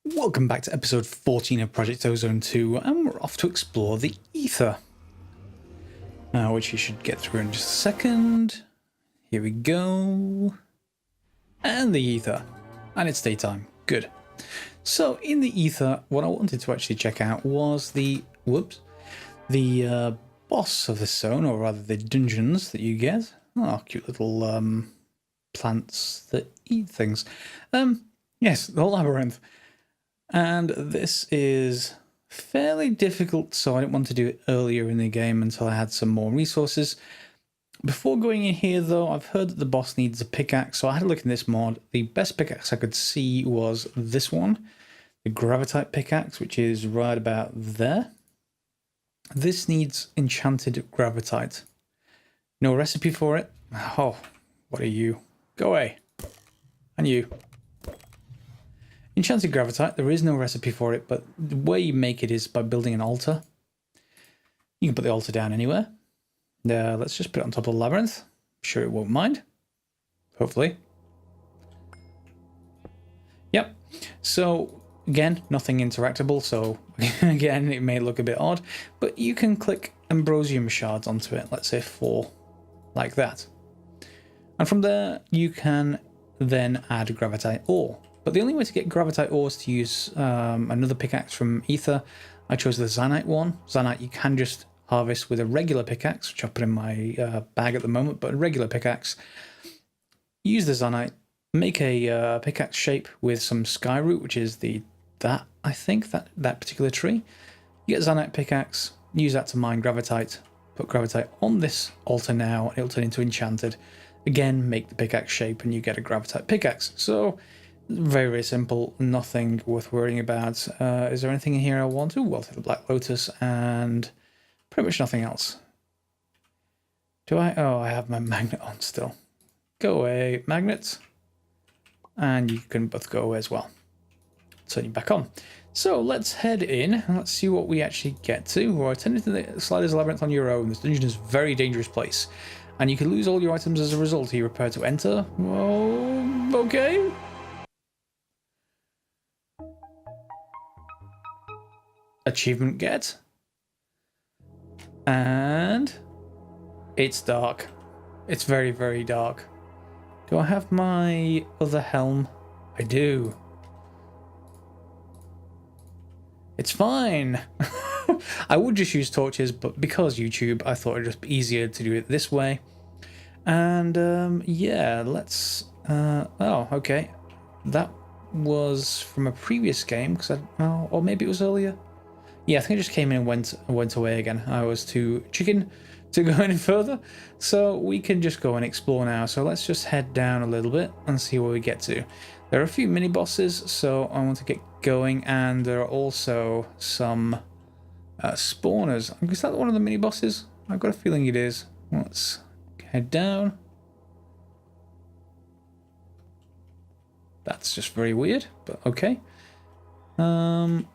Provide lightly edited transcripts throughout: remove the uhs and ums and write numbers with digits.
Welcome back to episode 14 of Project Ozone 2, and we're off to explore the Aether. Which you should get through in just a second. Here we go. And the Aether. And it's daytime. Good. So, in the Aether, what I wanted to actually check out was the boss of the zone, or rather the dungeons that you get. Oh, cute little plants that eat things. Yes, the Labyrinth. And this is fairly difficult, so I didn't want to do it earlier in the game until I had some more resources. Before going in here, though, I've heard that the boss needs a pickaxe, so I had a look in this mod. The best pickaxe I could see was this one, the gravitite pickaxe, which is right about there. This needs enchanted gravitite. No recipe for it. Oh, what are you? Go away. And you. Enchanted gravitite, there is no recipe for it, but the way you make it is by building an altar. You can put the altar down anywhere. Let's just put it on top of the labyrinth. I'm sure it won't mind. Hopefully. Yep. So, again, nothing interactable, so again, it may look a bit odd, but you can click ambrosium shards onto it, let's say 4, like that. And from there, you can then add gravitite ore. But the only way to get gravitite ore is to use another pickaxe from Aether. I chose the Zanite one. Zanite you can just harvest with a regular pickaxe, which I've put in my bag at the moment, but a regular pickaxe. Use the Zanite, make a pickaxe shape with some sky root, which is that particular tree. You get a Zanite pickaxe, use that to mine gravitite, put gravitite on this altar now, and it'll turn into enchanted. Again, make the pickaxe shape and you get a gravitite pickaxe. So, very, very simple, nothing worth worrying about. Is there anything in here I want to? Well, to the Black Lotus and pretty much nothing else. Do I? Oh, I have my magnet on still. Go away, magnets. And you can both go away as well. Turn you back on. So let's head in and let's see what we actually get to. We're attending to the Sliders Labyrinth on your own. This dungeon is a very dangerous place. And you can lose all your items as a result. Are you prepared to enter? Oh, okay. Achievement get. And it's dark. It's very, very dark. Do I have my other helm? I do. It's fine. I would just use torches, but because YouTube, I thought it'd just be easier to do it this way. And yeah, let's oh, okay. That was from a previous game, because or maybe it was earlier. Yeah, I think I just came in and went away again. I was too chicken to go any further. So we can just go and explore now. So let's just head down a little bit and see where we get to. There are a few mini bosses, so I want to get going. And there are also some spawners. Is that one of the mini bosses? I've got a feeling it is. Let's head down. That's just very weird, but okay. And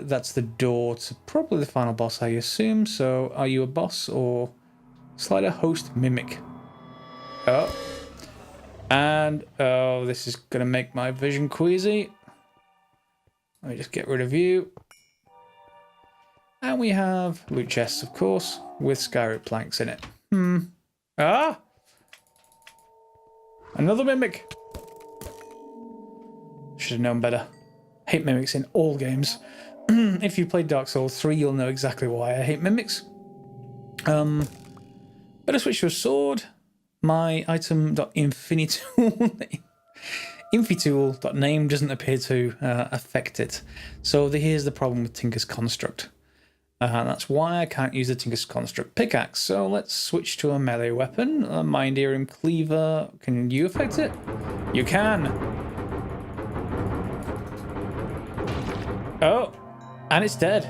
that's the door to probably the final boss, I assume. So, are you a boss or slider host mimic? Oh. And, oh, this is gonna make my vision queasy. Let me just get rid of you. And we have loot chests, of course, with skyroot planks in it. Ah! Another mimic! Should have known better. Hate mimics in all games. If you played Dark Souls 3, you'll know exactly why I hate mimics. Better switch to a sword. My item.infitool.name doesn't appear to affect it. So here's the problem with Tinker's Construct. That's why I can't use the Tinker's Construct pickaxe. So let's switch to a melee weapon. My Endearing Cleaver. Can you affect it? You can. Oh, and it's dead.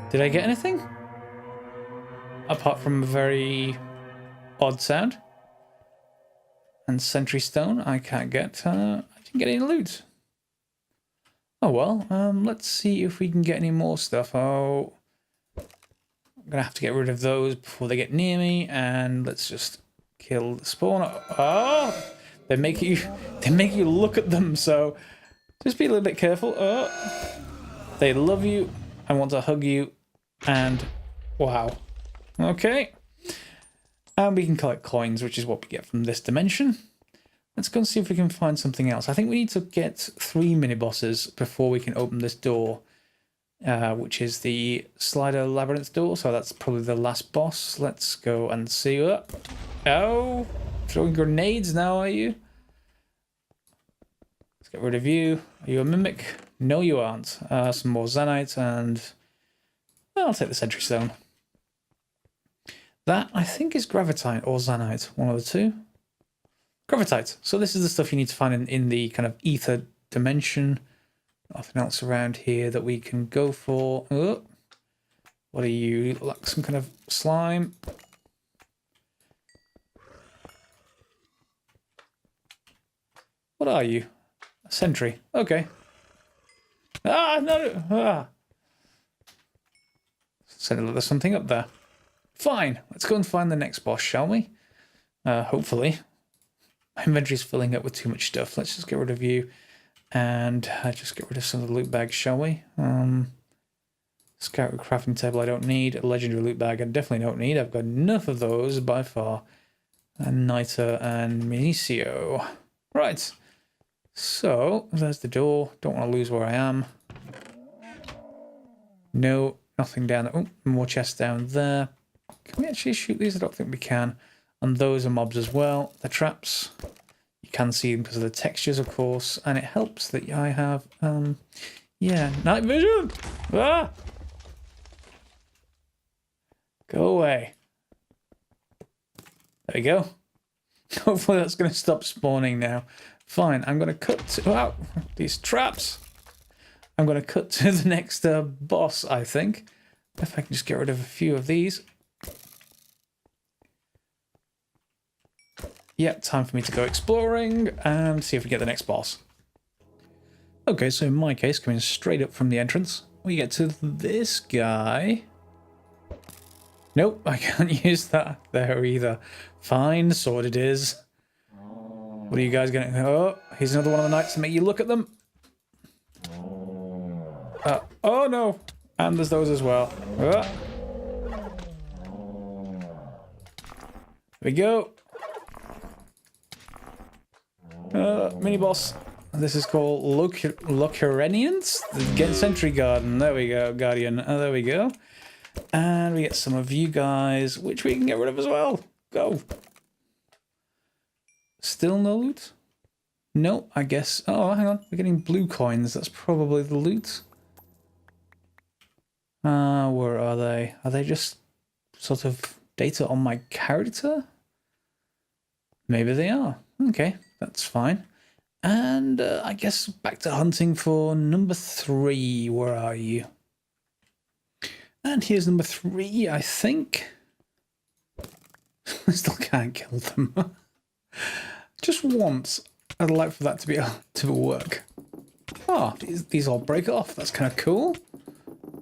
Did I get anything? Apart from a very odd sound. And Sentry Stone, I can't get. I didn't get any loot. Oh well, let's see if we can get any more stuff. Oh, I'm gonna have to get rid of those before they get near me. And let's just kill the spawner. Oh, they make you look at them. So Just be a little bit careful. Oh, they love you and want to hug you. And wow. Okay. And we can collect coins, which is what we get from this dimension. Let's go and see if we can find something else. I think we need to get 3 mini-bosses before we can open this door, which is the slider labyrinth door. So that's probably the last boss. Let's go and see. Oh, throwing grenades now, are you? Let's get rid of you. Are you a mimic? No, you aren't. Some more Zanite and... well, I'll take the sentry stone. That, I think, is Gravitite or Zanite. One of the two. Gravitite. So this is the stuff you need to find in the kind of Aether dimension. Nothing else around here that we can go for. Oh, what are you? Like some kind of slime? What are you? A sentry. Okay. Ah, no! Ah! Said there's something up there. Fine. Let's go and find the next boss, shall we? Hopefully. My inventory's filling up with too much stuff. Let's just get rid of you. And just get rid of some of the loot bags, shall we? Scout crafting table I don't need. A legendary loot bag I definitely don't need. I've got enough of those by far. And Niter and Minicio. Right. So, there's the door. Don't want to lose where I am. No, nothing down there. Oh, more chests down there. Can we actually shoot these? I don't think we can. And those are mobs as well. They're traps. You can see them because of the textures, of course. And it helps that I have, yeah, night vision. Ah! Go away. There we go. Hopefully that's going to stop spawning now. Fine, I'm going to cut to... wow, these traps. I'm going to cut to the next boss, I think. If I can just get rid of a few of these. Yeah, time for me to go exploring and see if we get the next boss. Okay, so in my case, coming straight up from the entrance, we get to this guy. Nope, I can't use that there either. Fine, sword it is. What are you guys going to... oh, here's another one of the knights to make you look at them. Oh no! And there's those as well. There we go. Mini boss. This is called Locurenians? Get Sentry Garden. There we go, Guardian. There we go. And we get some of you guys, which we can get rid of as well. Go. Still no loot? No, I guess. Oh, hang on. We're getting blue coins. That's probably the loot. Where are they? Are they just sort of data on my character? Maybe they are. Okay, that's fine. And I guess back to hunting for number 3. Where are you? And here's number 3, I think. I still can't kill them. Just once, I'd like for that to be to work. Oh, these all break off. That's kind of cool.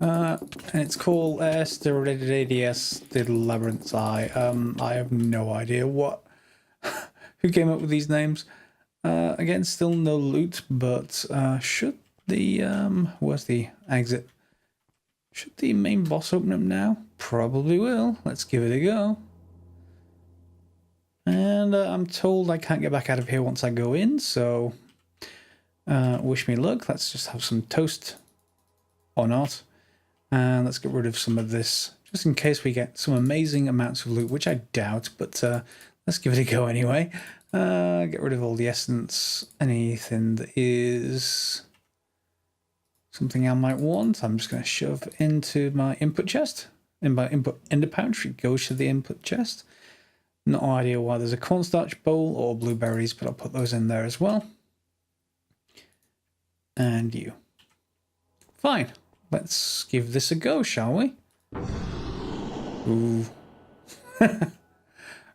And it's called Steradidius the Labyrinth. I have no idea what who came up with these names. Again, still no loot, but should the where's the exit? Should the main boss open up now? Probably will. Let's give it a go. And I'm told I can't get back out of here once I go in, so wish me luck. Let's just have some toast or not. And let's get rid of some of this, just in case we get some amazing amounts of loot, which I doubt, but let's give it a go anyway. Get rid of all the essence, anything that is something I might want. I'm just going to shove into my input chest. In my input ender pouch, it goes to the input chest. No idea why there's a cornstarch bowl or blueberries, but I'll put those in there as well. And you. Fine. Let's give this a go, shall we? Ooh.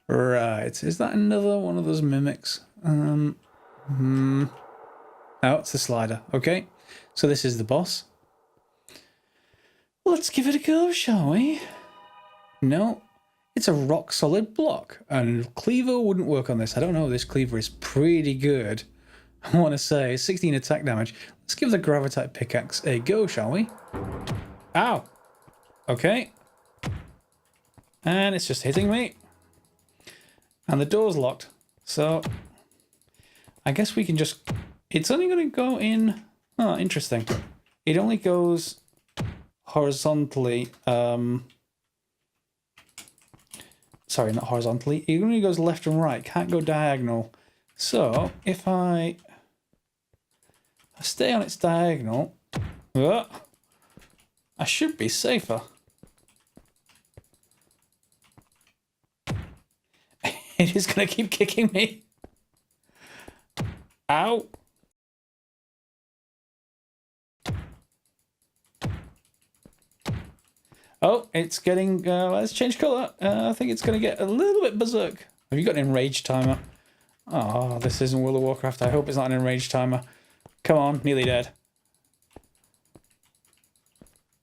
Right. Is that another one of those mimics? Oh, it's the slider. Okay. So this is the boss. Let's give it a go, shall we? No. It's a rock solid block. And cleaver wouldn't work on this. I don't know. This cleaver is pretty good. I want to say 16 attack damage. Let's give the Gravitite pickaxe a go, shall we? Ow! Okay. And it's just hitting me. And the door's locked. So I guess we can just... It's only going to go in... Oh, interesting. It only goes horizontally. Sorry, not horizontally. It only goes left and right. Can't go diagonal. So if I stay on its diagonal, I should be safer. It is going to keep kicking me. Ow. Oh, it's getting... let's change colour. I think it's going to get a little bit berserk. Have you got an enrage timer? Oh, this isn't World of Warcraft. I hope it's not an enrage timer. Come on, nearly dead.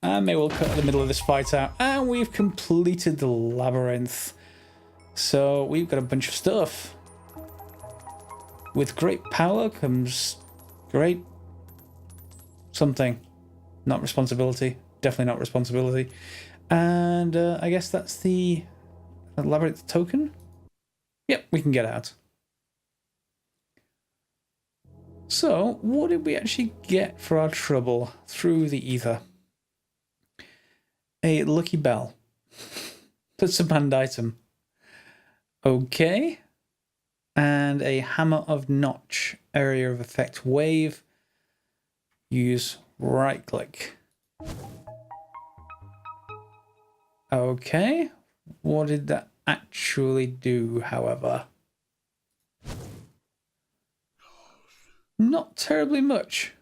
And maybe we'll cut the middle of this fight out. And we've completed the Labyrinth. So we've got a bunch of stuff. With great power comes great something. Not responsibility. Definitely not responsibility. And I guess that's the Labyrinth token. Yep, we can get out. So, what did we actually get for our trouble through the ether? A lucky bell. That's a banned item. Okay. And a hammer of notch. Area of effect wave. Use right click. Okay. What did that actually do, however? Not terribly much.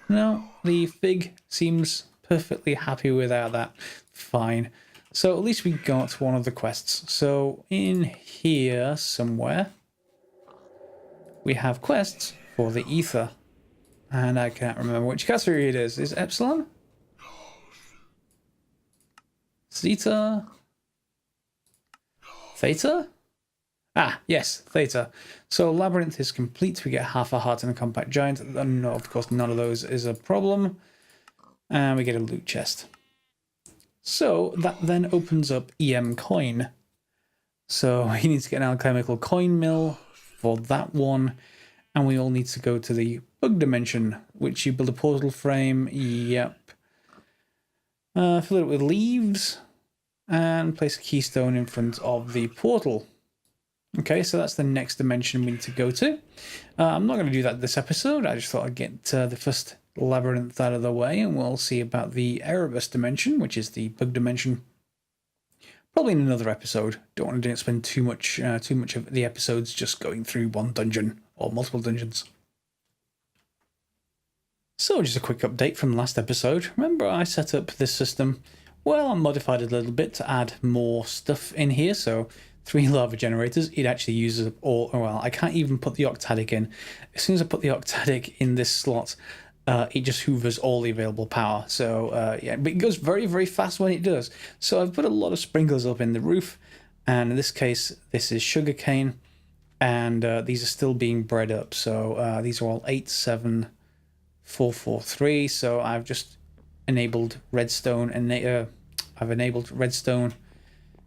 No, the fig seems perfectly happy without that. Fine. So at least we got one of the quests. So in here somewhere, we have quests for the ether. And I can't remember which category it is. Is it Epsilon? Zeta? Theta? Ah, yes, Theta. So Labyrinth is complete. We get half a heart and a compact giant. No, of course, none of those is a problem. And we get a loot chest. So that then opens up EM coin. So we need to get an alchemical coin mill for that one. And we all need to go to the bug dimension, which you build a portal frame. Yep. Fill it with leaves. And place a keystone in front of the portal. Okay, so that's the next dimension we need to go to. I'm not going to do that this episode. I just thought I'd get the first labyrinth out of the way, and we'll see about the Erebus dimension, which is the bug dimension, probably in another episode. Don't want to spend too much of the episodes just going through one dungeon or multiple dungeons. So just a quick update from last episode. Remember I set up this system? Well, I modified it a little bit to add more stuff in here. So 3 lava generators. It actually uses up all... Well, I can't even put the octadic in. As soon as I put the octadic in this slot, it just hoovers all the available power. So yeah, but it goes very, very fast when it does. So I've put a lot of sprinklers up in the roof. And in this case, this is sugarcane. And these are still being bred up. So these are all 87443. So I've just enabled redstone, and I've enabled redstone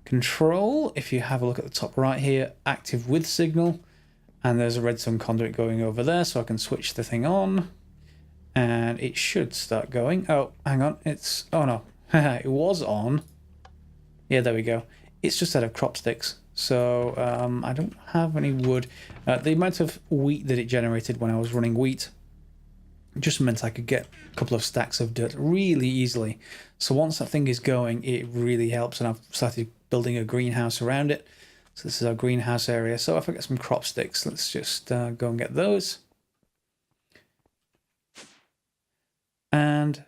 control. If you have a look at the top right here, active with signal, and there's a redstone conduit going over there, so I can switch the thing on, and it should start going. Oh, hang on, it's... Oh no, it was on. Yeah, there we go. It's just out of crop sticks, so I don't have any wood. The amount of wheat that it generated when I was running wheat just meant I could get a couple of stacks of dirt really easily. So once that thing is going, it really helps, and I've started building a greenhouse around it. So this is our greenhouse area. So if I get some crop sticks, let's just go and get those. And,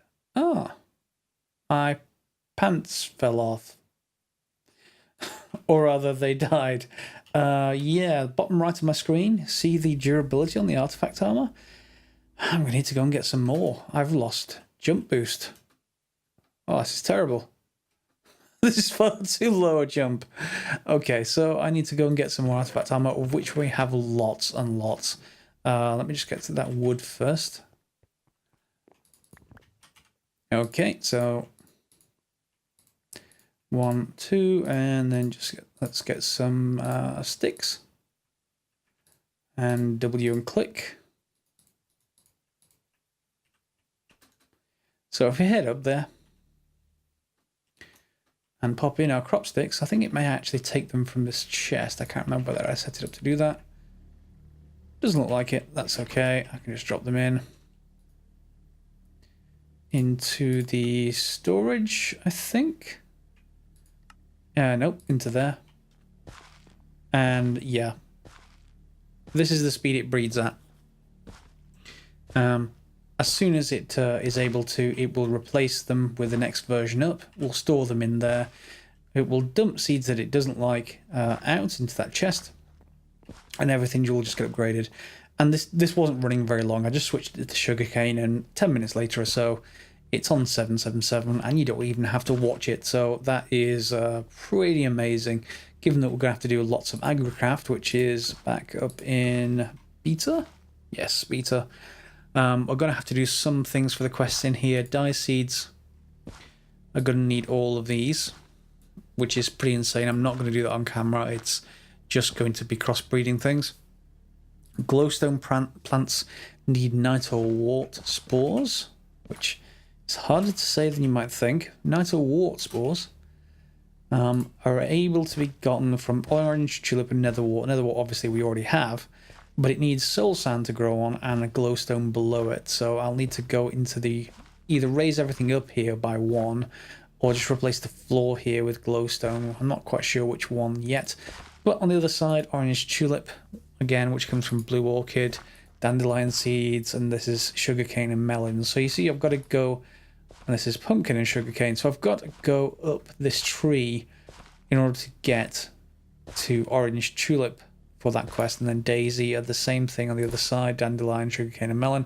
my pants fell off. Or rather, they died. Yeah, bottom right of my screen, see the durability on the artifact armor? I'm going to need to go and get some more. I've lost jump boost. Oh, this is terrible. This is far too low a jump. Okay, so I need to go and get some more artifact armor, of which we have lots and lots. Let me just get to that wood first. Okay, so 1, 2, and then let's get some sticks. And W and click. So if we head up there and pop in our crop sticks, I think it may actually take them from this chest. I can't remember whether I set it up to do that. Doesn't look like it. That's okay. I can just drop them into the storage, I think. Nope, into there. And yeah, this is the speed it breeds at. As soon as it is able to, it will replace them with the next version up. We'll store them in there. It will dump seeds that it doesn't like out into that chest, and everything will just get upgraded. And this wasn't running very long. I just switched it to sugarcane, and 10 minutes later or so, it's on 777, and you don't even have to watch it. So that is pretty amazing, given that we're going to have to do lots of agricraft, which is back up in beta. Yes, beta. We're going to have to do some things for the quests in here. Dye seeds are going to need all of these, which is pretty insane. I'm not going to do that on camera. It's just going to be crossbreeding things. Glowstone plants need nitro-wart spores, which is harder to say than you might think. Nitro-wart spores are able to be gotten from orange, tulip, and netherwort. Netherwort, obviously, we already have. But it needs soul sand to grow on and a glowstone below it. So I'll need to go into either raise everything up here by 1 or just replace the floor here with glowstone. I'm not quite sure which one yet. But on the other side, orange tulip, again, which comes from blue orchid, dandelion seeds, and this is sugarcane and melon. So you see, I've got to go, and this is pumpkin and sugarcane. So I've got to go up this tree in order to get to orange tulip for that quest, and then daisy are the same thing on the other side, dandelion, sugarcane, and melon,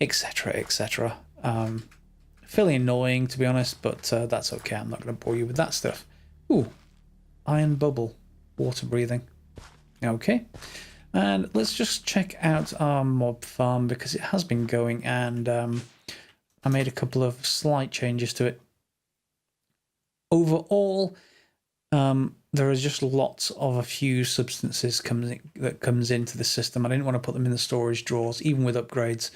etc., etc. Fairly annoying, to be honest, but that's okay. I'm not going to bore you with that stuff. Ooh, iron bubble, water breathing. Okay, and let's just check out our mob farm, because it has been going, and I made a couple of slight changes to it. Overall, there is just lots of a few substances that comes into the system. I didn't want to put them in the storage drawers, even with upgrades.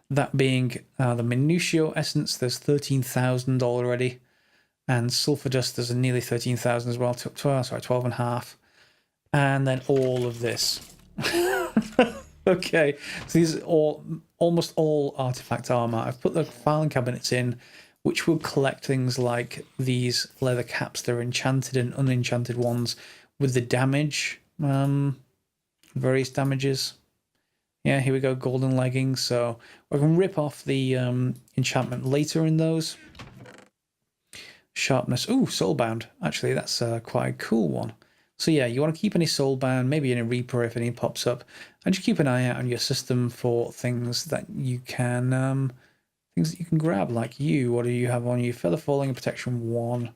That being the Minutio essence, there's 13,000 already, and sulfur dust, there's nearly 13,000 as well. 12.5, and then all of this. Okay, so these are almost all artifact armor. I've put the filing cabinets in, which will collect things like these leather caps. They're enchanted and unenchanted ones with the damage, various damages. Yeah, here we go, golden leggings. So we can rip off the enchantment later in those. Sharpness. Ooh, soulbound. Actually, that's quite a cool one. So yeah, you want to keep any soulbound, maybe in a Reaper if any pops up, and just keep an eye out on your system for things that you can grab. Like what do you have on you? Feather falling and protection 1.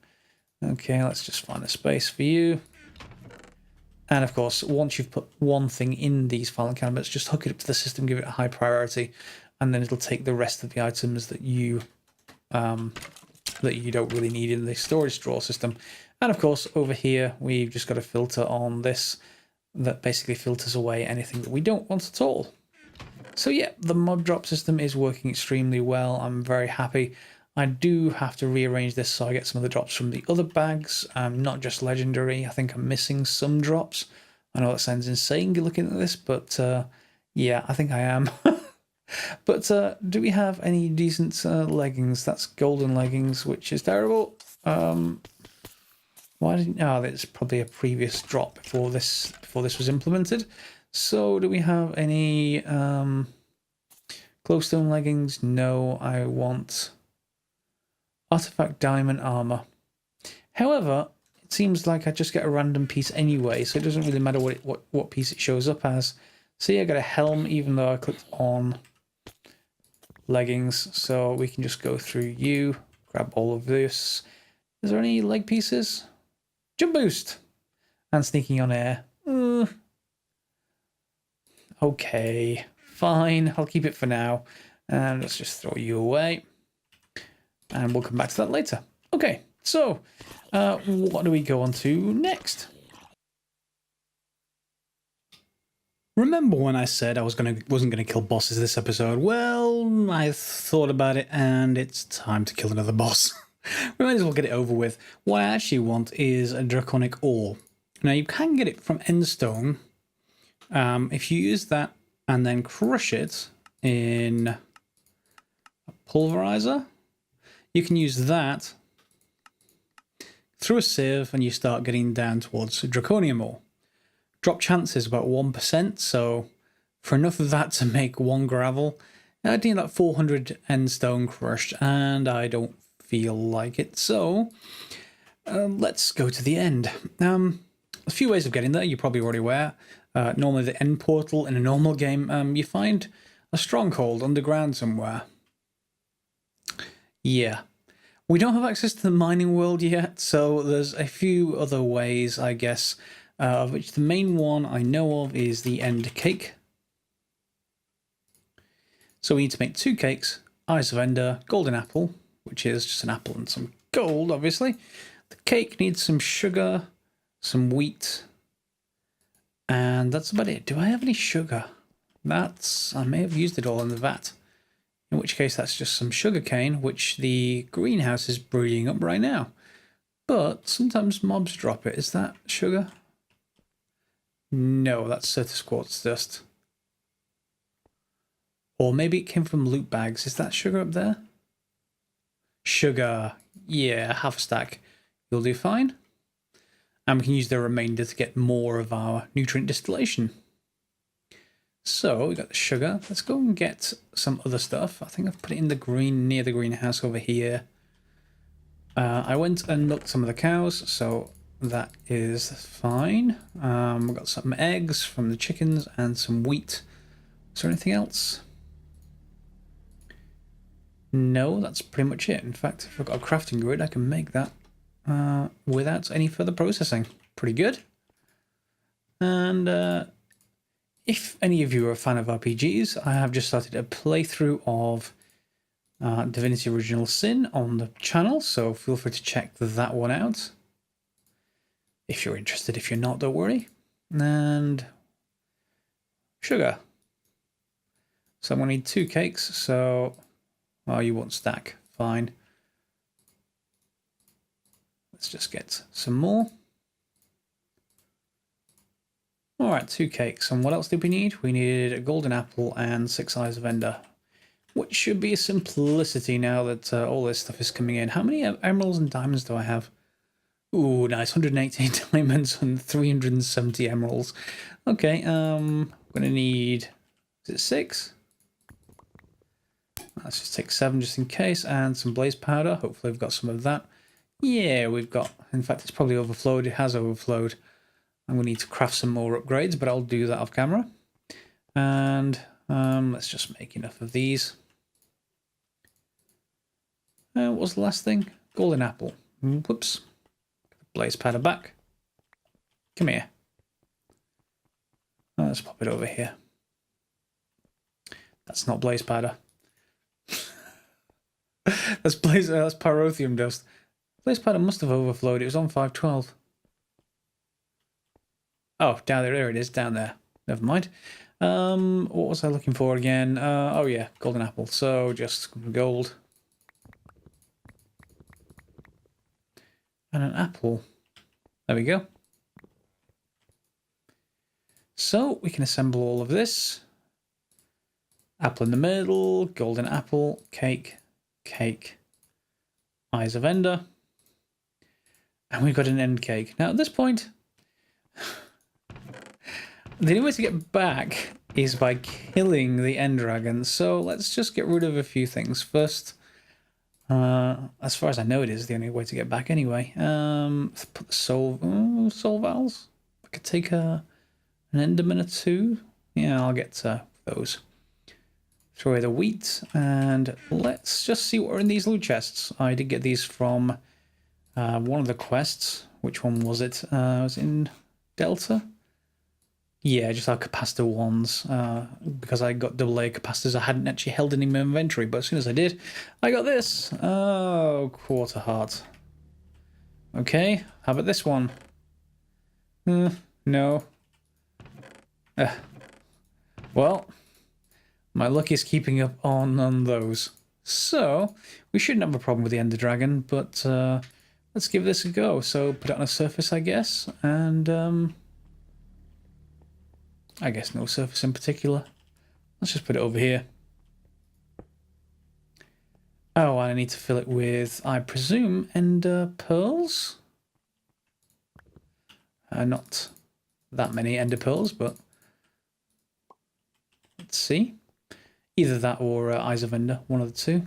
Okay, let's just find a space for you. And of course, once you've put one thing in these filing cabinets, just hook it up to the system, give it a high priority, and then it'll take the rest of the items that you don't really need in the storage drawer system. And of course, over here, we've just got a filter on this that basically filters away anything that we don't want at all. So yeah, the mob drop system is working extremely well. I'm very happy. I do have to rearrange this so I get some of the drops from the other bags, not just legendary. I think I'm missing some drops. I know that sounds insane looking at this, but yeah, I think I am. But do we have any decent leggings? That's golden leggings, which is terrible. Why didn't? Oh, that's probably a previous drop before this was implemented. So do we have any glowstone leggings? No, I want artifact diamond armor. However, it seems like I just get a random piece anyway, so it doesn't really matter what piece it shows up as. See, I got a helm even though I clicked on leggings, so we can just go through you, grab all of this. Is there any leg pieces? Jump boost! And sneaking on air. Okay, fine. I'll keep it for now. And let's just throw you away. And we'll come back to that later. Okay, so what do we go on to next? Remember when I said I wasn't gonna kill bosses this episode? Well, I thought about it, and it's time to kill another boss. We might as well get it over with. What I actually want is a draconic ore. Now you can get it from endstone. If you use that and then crush it in a pulverizer, you can use that through a sieve, and you start getting down towards draconium ore. Drop chance is about 1%, so for enough of that to make 1 gravel, I need that 400 endstone crushed, and I don't feel like it. So let's go to the end. A few ways of getting there, you're probably already aware. Normally the end portal in a normal game, you find a stronghold underground somewhere. Yeah. We don't have access to the mining world yet, so there's a few other ways, I guess, of which the main one I know of is the end cake. So we need to make 2 cakes, Eyes of Ender, golden apple, which is just an apple and some gold, obviously. The cake needs some sugar, some wheat, and that's about it. Do I have any sugar? I may have used it all in the vat. In which case that's just some sugar cane, which the greenhouse is breeding up right now. But sometimes mobs drop it. Is that sugar? No, that's Certus quartz dust. Or maybe it came from loot bags. Is that sugar up there? Sugar. Yeah, half a stack. You'll do fine. And we can use the remainder to get more of our nutrient distillation. So we got the sugar. Let's go and get some other stuff. I think I've put it in the green, near the greenhouse over here. I went and milked some of the cows, so that is fine. We've got some eggs from the chickens and some wheat. Is there anything else? No, that's pretty much it. In fact, if I've got a crafting grid, I can make that without any further processing. Pretty good. And if any of you are a fan of RPGs, I have just started a playthrough of Divinity Original Sin on the channel, so feel free to check that one out. If you're interested, if you're not, don't worry. And sugar. So I'm going to need 2 cakes, so... Oh, you won't stack. Fine. Let's just get some more. Alright, 2 cakes. And what else did we need? We needed a golden apple and 6 Eyes of Ender. Which should be a simplicity now that all this stuff is coming in. How many emeralds and diamonds do I have? Ooh, nice. 118 diamonds and 370 emeralds. Okay, I'm going to need... Is it 6? Let's just take 7 just in case. And some blaze powder. Hopefully we've got some of that. Yeah, we've got... In fact, it's probably overflowed. It has overflowed. I'm going to need to craft some more upgrades, but I'll do that off camera. And let's just make enough of these. What was the last thing? Golden apple. Whoops. Blaze powder back. Come here. Oh, let's pop it over here. That's not blaze powder. That's pyrotheum dust. Blaze powder must have overflowed. It was on 512. Oh, down there. There it is, down there. Never mind. What was I looking for again? Oh yeah, golden apple. So just gold. And an apple. There we go. So we can assemble all of this. Apple in the middle, golden apple, cake, cake, Eyes of Ender. And we've got an end cake. Now at this point, the only way to get back is by killing the end dragon. So let's just get rid of a few things first. As far as I know, it is the only way to get back anyway. Let's put the soul valves. I could take an enderman or 2. Yeah, I'll get those. Throw away the wheat, and let's just see what are in these loot chests. I did get these from One of the quests, which one was it? Was it in Delta? Yeah, just our capacitor ones. Because I got AA capacitors, I hadn't actually held any in my inventory, but as soon as I did, I got this. Oh, quarter heart. Okay, how about this one? No. Well, my luck is keeping up on those. So, we shouldn't have a problem with the Ender Dragon, but let's give this a go. So, put it on a surface, I guess, and I guess no surface in particular. Let's just put it over here. Oh, I need to fill it with, I presume, Ender Pearls? Not that many Ender Pearls, but let's see. Either that or Eyes of Ender, one of the two.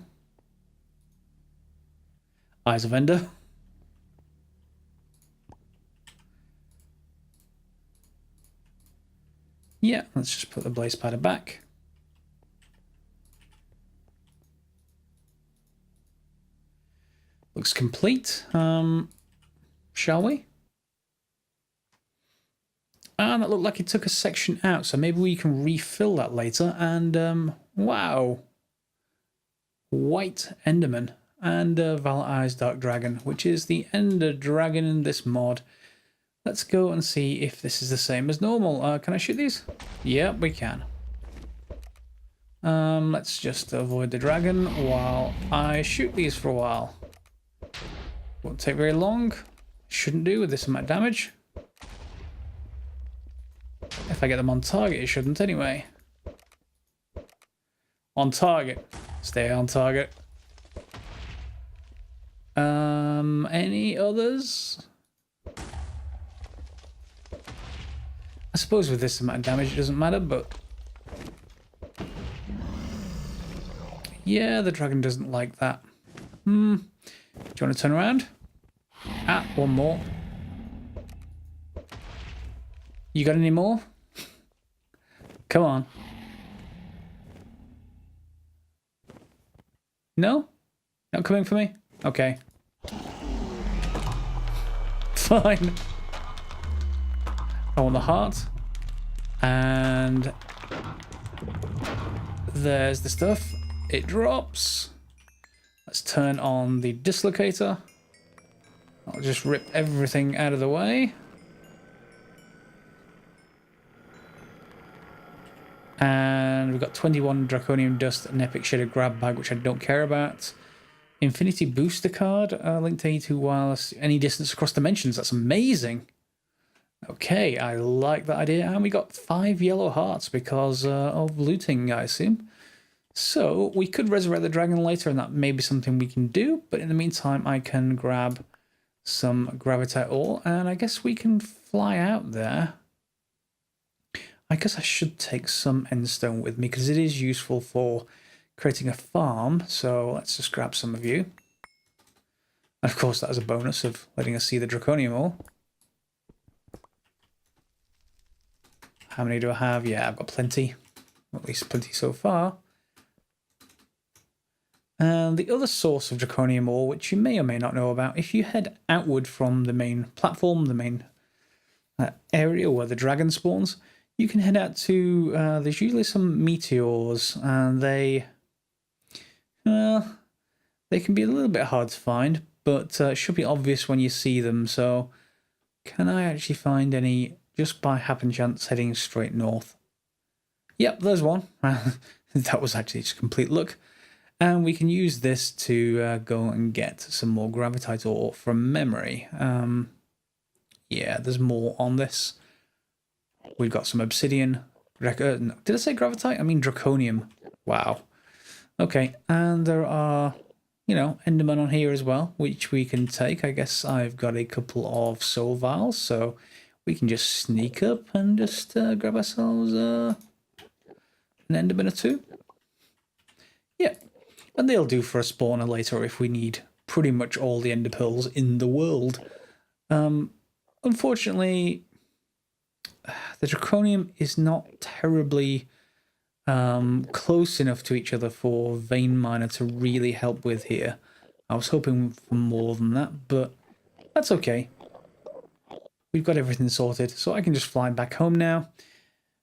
Eyes of Ender. Yeah, let's just put the blaze powder back. Looks complete. Shall we? And that looked like it took a section out, so maybe we can refill that later. And wow, White Enderman and Violet Eyes Dark Dragon, which is the Ender Dragon in this mod. Let's go and see if this is the same as normal. Can I shoot these? Yep, we can. Let's just avoid the dragon while I shoot these for a while. Won't take very long. Shouldn't do with this amount of damage. If I get them on target, it shouldn't anyway. On target. Stay on target. Any others? I suppose with this amount of damage it doesn't matter, but... yeah, the dragon doesn't like that. Do you want to turn around? Ah, one more. You got any more? Come on. No? Not coming for me? Okay. Fine. I want the heart. And there's the stuff. It drops. Let's turn on the dislocator. I'll just rip everything out of the way. And we've got 21 Draconium Dust and Epic Shaded Grab Bag, which I don't care about. Infinity Booster card, linked to A2 wireless, any distance across dimensions. That's amazing. Okay, I like that idea. And we got 5 yellow hearts because of looting, I assume. So we could resurrect the dragon later, and that may be something we can do. But in the meantime, I can grab some gravitite ore, and I guess we can fly out there. I guess I should take some endstone with me because it is useful for creating a farm. So let's just grab some of you. And of course, that is a bonus of letting us see the draconium ore. How many do I have? Yeah, I've got plenty. At least plenty so far. And the other source of draconium ore, which you may or may not know about, if you head outward from the main platform, the main area where the dragon spawns, you can head out to, there's usually some meteors, and they can be a little bit hard to find, but it should be obvious when you see them. So can I actually find any just by happen chance heading straight north? Yep, there's one. That was actually just complete luck. And we can use this to go and get some more gravitite ore from memory. Yeah, there's more on this. We've got some obsidian. No, did I say gravitite? I mean draconium. Wow. Okay, and there are, you know, endermen on here as well, which we can take. I guess I've got a couple of soul vials, so we can just sneak up and just grab ourselves an enderman or two. Yeah, and they'll do for a spawner later if we need pretty much all the ender pearls in the world. Unfortunately, the draconium is not terribly close enough to each other for vein miner to really help with here. I was hoping for more than that, but that's okay. We've got everything sorted, so I can just fly back home now.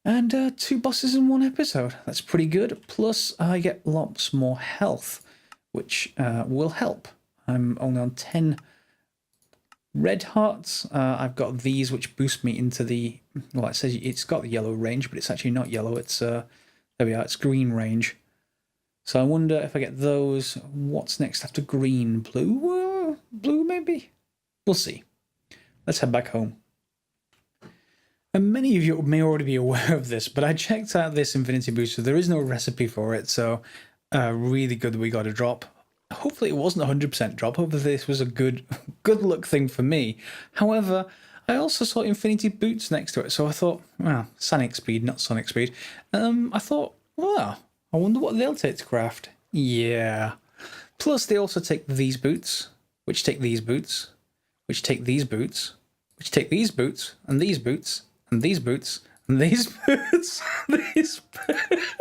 And 2 bosses in 1 episode. That's pretty good. Plus, I get lots more health, which will help. I'm only on 10 red hearts. I've got these, which boost me into the... Well, it says it's got the yellow range, but it's actually not yellow. It's there we are. It's green range. So I wonder if I get those, what's next after green? Blue? Blue, maybe? We'll see. Let's head back home. And many of you may already be aware of this, but I checked out this Infinity Booster. There is no recipe for it, so really good that we got a drop. Hopefully it wasn't a 100% drop. Hopefully this was a good luck thing for me. However, I also saw Infinity Boots next to it, so I thought, well, Sonic Speed, not Sonic Speed. I thought, well, I wonder what they'll take to craft. Yeah. Plus they also take these boots, which take these boots, which take these boots, which take these boots, and these boots, and these boots, and these boots, these boots.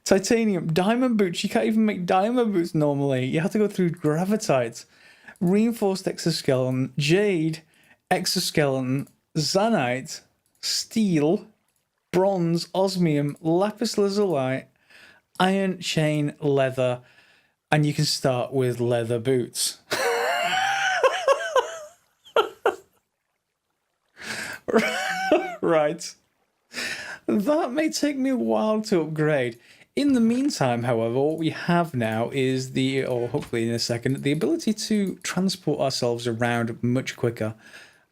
Titanium, diamond boots. You can't even make diamond boots normally. You have to go through gravitite. Reinforced exoskeleton, jade, exoskeleton, zanite, steel, bronze, osmium, lapis lazuli, iron chain, leather, and you can start with leather boots. Right. That may take me a while to upgrade. In the meantime, however, what we have now is or hopefully in a second, the ability to transport ourselves around much quicker.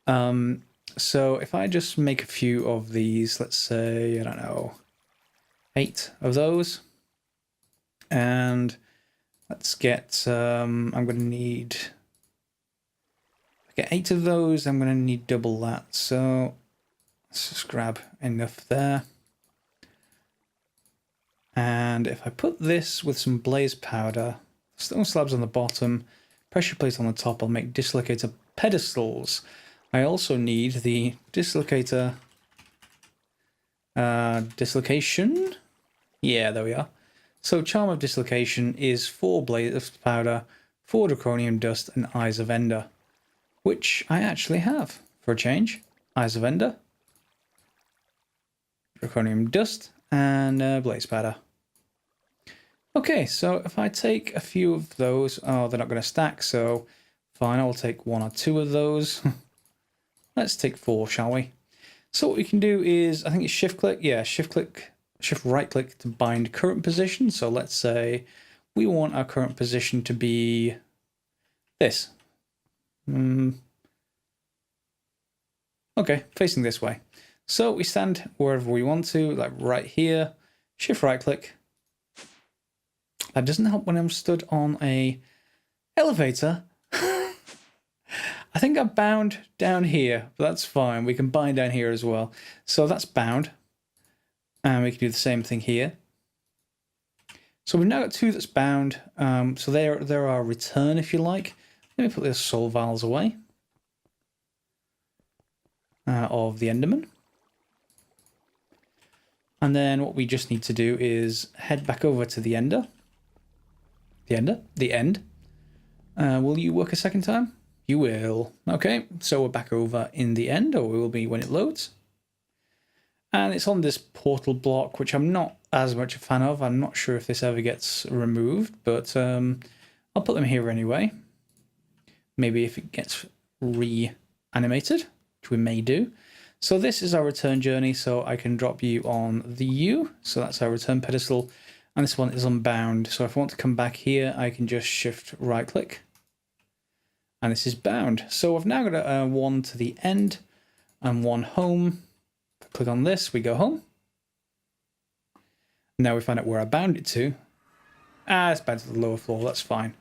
So if I just make a few of these, let's say, I don't know, 8 of those. And let's get, I'm going to need, get 8 of those, I'm going to need double that. So let's just grab enough there. And if I put this with some blaze powder, stone slabs on the bottom, pressure plates on the top, I'll make dislocator pedestals. I also need the dislocator dislocation. Yeah, there we are. So charm of dislocation is 4 blaze powder, 4 draconium dust, and eyes of ender, which I actually have for a change. Eyes of ender, draconium dust, and blaze powder. Okay, so if I take a few of those, oh, they're not going to stack, so fine, I'll take 1 or 2 of those. Let's take 4, shall we? So what we can do is, I think it's shift click, yeah, shift right click to bind current position. So let's say we want our current position to be this. Okay, facing this way. So we stand wherever we want to, like right here, shift right click. That doesn't help when I'm stood on a elevator. I think I'm bound down here, but that's fine. We can bind down here as well. So that's bound. And we can do the same thing here. So we've now got 2 that's bound. So they're our return, if you like. Let me put the soul vials away. Of the Enderman. And then what we just need to do is head back over to the Ender. The end. Will you work a second time? You will. Okay, so we're back over in the end, or we will be when it loads. And it's on this portal block, which I'm not as much a fan of. I'm not sure if this ever gets removed, but I'll put them here anyway. Maybe if it gets reanimated, which we may do. So this is our return journey, so I can drop you on the U. So that's our return pedestal. And this one is unbound. So if I want to come back here, I can just shift right click. And this is bound. So I've now got 1 to the end and 1 home. If I click on this, we go home. Now we find out where I bound it to. It's bound to the lower floor, that's fine.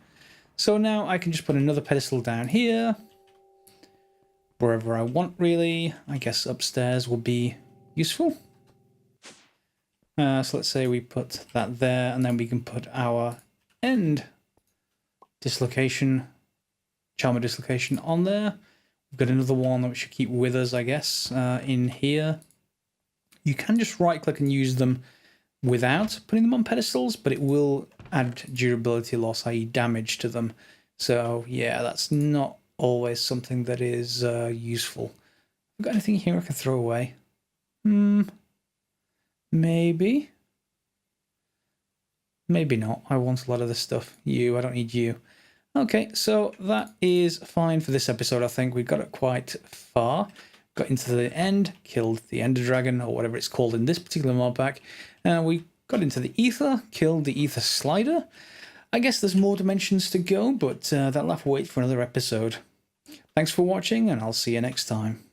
So now I can just put another pedestal down here. Wherever I want, really. I guess upstairs will be useful. So let's say we put that there, and then we can put our end dislocation, charm of dislocation on there. We've got another one that we should keep with us, I guess, in here. You can just right click and use them without putting them on pedestals, but it will add durability loss, i.e. damage to them, So yeah, that's not always something that is useful. Got anything here I can throw away? Maybe. Maybe not. I want a lot of this stuff. I don't need you. Okay, so that is fine for this episode, I think. We got it quite far. Got into the end, killed the Ender Dragon, or whatever it's called in this particular mod pack. We got into the Aether, killed the Aether Slider. I guess there's more dimensions to go, but that'll have to wait for another episode. Thanks for watching, and I'll see you next time.